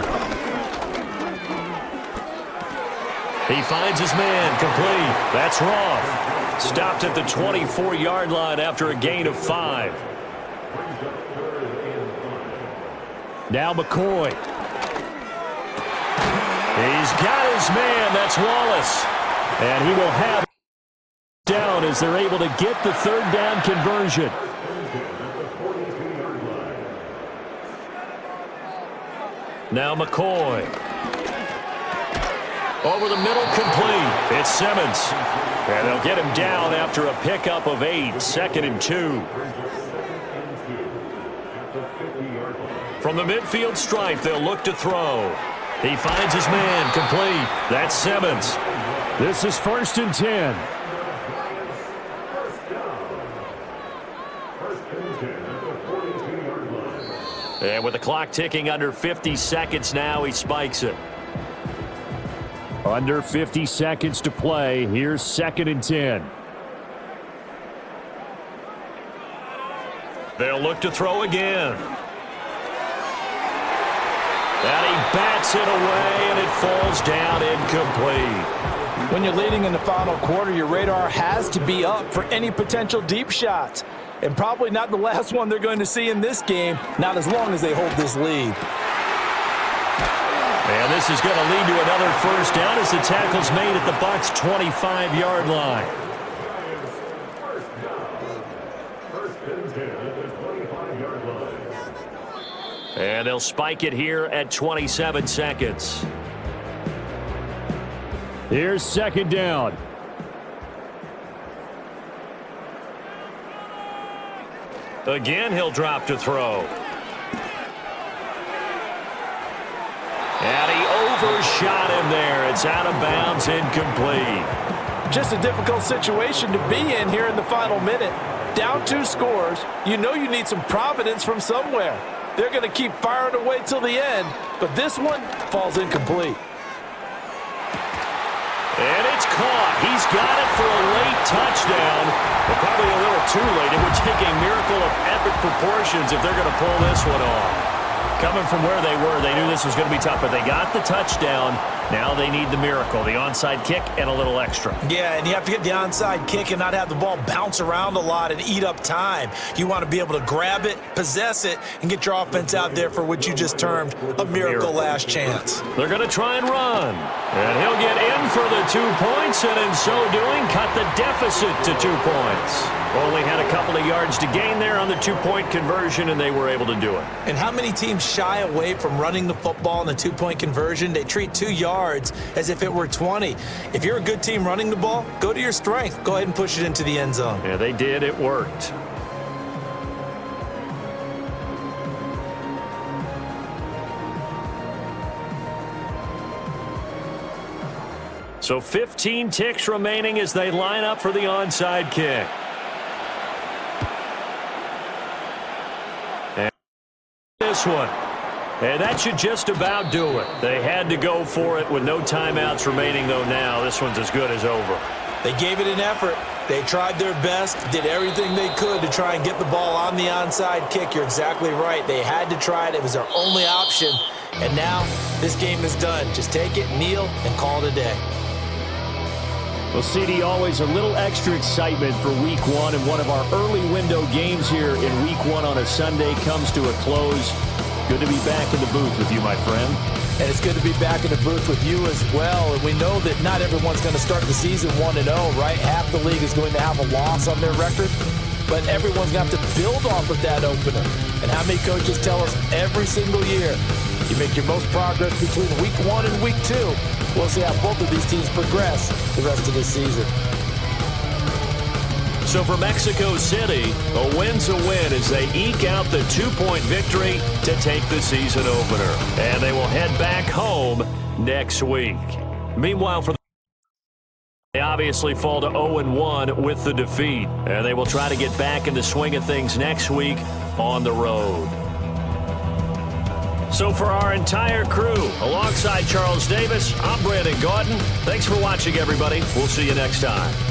He finds his man, complete. That's Roth. Stopped at the 24-yard line after a gain of 5. Now McCoy. He's got his man. That's Wallace. And he will have down as they're able to get the third down conversion. Now McCoy. Over the middle, complete. It's Simmons. And they'll get him down after a pickup of 8, 2nd and 2. From the midfield stripe, they'll look to throw. He finds his man, complete. That's Simmons. This is 1st and 10. And with the clock ticking under 50 seconds now, he spikes it. Under 50 seconds to play. Here's 2nd and 10. They'll look to throw again. And he bats it away, and it falls down incomplete. When you're leading in the final quarter, your radar has to be up for any potential deep shots. And probably not the last one they're going to see in this game, not as long as they hold this lead. And this is going to lead to another first down as the tackle's made at the Bucs' 25-yard line. And they'll spike it here at 27 seconds. Here's 2nd down. Again, he'll drop to throw. And he overshot him there. It's out of bounds, incomplete. Just a difficult situation to be in here in the final minute. Down 2 scores. You know you need some providence from somewhere. They're going to keep firing away till the end, but this one falls incomplete. And it's caught. He's got it for a late touchdown, but probably a little too late. It would take a miracle of epic proportions if they're going to pull this one off. Coming from where they were, they knew this was going to be tough, but they got the touchdown. Now they need the miracle, the onside kick and a little extra. Yeah, and you have to get the onside kick and not have the ball bounce around a lot and eat up time. You want to be able to grab it, possess it, and get your offense out there for what you just termed a miracle last chance. They're going to try and run. And he'll get in for the 2 points, and in so doing, cut the deficit to 2 points. Only had a couple of yards to gain there on the 2-point conversion, and they were able to do it. And how many teams shy away from running the football in the 2-point conversion? They treat 2 yards as if it were 20. If you're a good team running the ball, go to your strength. Go ahead and push it into the end zone. Yeah, they did. It worked. So 15 ticks remaining as they line up for the onside kick. And this one. And that should just about do it. They had to go for it with no timeouts remaining, though now. This one's as good as over. They gave it an effort. They tried their best, did everything they could to try and get the ball on the onside kick. You're exactly right. They had to try it. It was their only option. And now this game is done. Just take it, kneel, and call it a day. Well, CD, always a little extra excitement for Week 1, and one of our early window games here in Week 1 on a Sunday comes to a close. Good to be back in the booth with you, my friend. And it's good to be back in the booth with you as well. And we know that not everyone's going to start the season 1-0, right? Half the league is going to have a loss on their record. But everyone's going to have to build off of that opener. And how many coaches tell us every single year, you make your most progress between Week 1 and Week 2. We'll see how both of these teams progress the rest of this season. So for Mexico City, a win's a win as they eke out the 2-point victory to take the season opener. And they will head back home next week. Meanwhile, for the they obviously fall to 0-1 with the defeat. And they will try to get back in the swing of things next week on the road. So for our entire crew, alongside Charles Davis, I'm Brandon Gaudin. Thanks for watching, everybody. We'll see you next time.